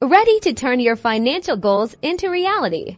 ready to turn your financial goals into reality.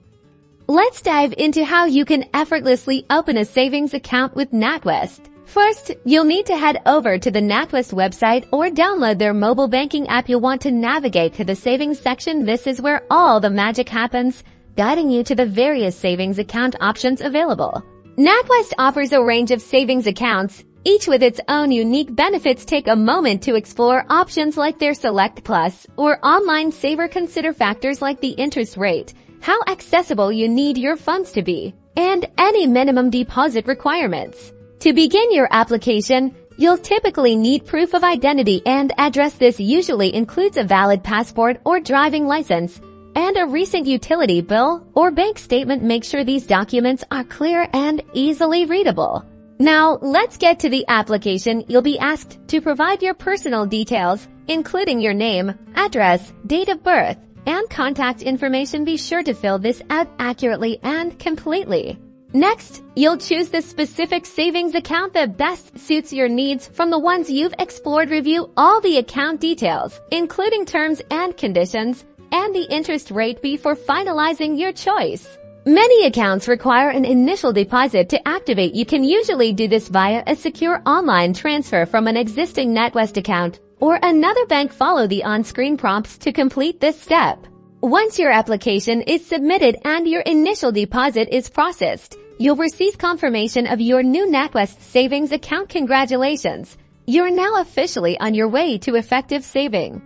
Let's dive into how you can effortlessly open a savings account with Natwest. First, you'll need to head over to the Natwest website or download their mobile banking app. You'll want to navigate to the savings section. This is where all the magic happens, guiding you to the various savings account options available. Natwest offers a range of savings accounts, each with its own unique benefits. Take a moment to explore options like their Select Plus or Online Saver. Consider factors like the interest rate, how accessible you need your funds to be, and any minimum deposit requirements. To begin your application, you'll typically need proof of identity and address. This usually includes a valid passport or driving license and a recent utility bill or bank statement. Make sure these documents are clear and easily readable. Now, let's get to the application. You'll be asked to provide your personal details, including your name, address, date of birth, and contact information. Be sure to fill this out accurately and completely. Next, you'll choose the specific savings account that best suits your needs from the ones you've explored. Review all the account details, including terms and conditions, and the interest rate before finalizing your choice. Many accounts require an initial deposit to activate. You can usually do this via a secure online transfer from an existing Natwest account or another bank. Follow the on-screen prompts to complete this step. Once your application is submitted and your initial deposit is processed, you'll receive confirmation of your new Natwest savings account. Congratulations! You're now officially on your way to effective saving.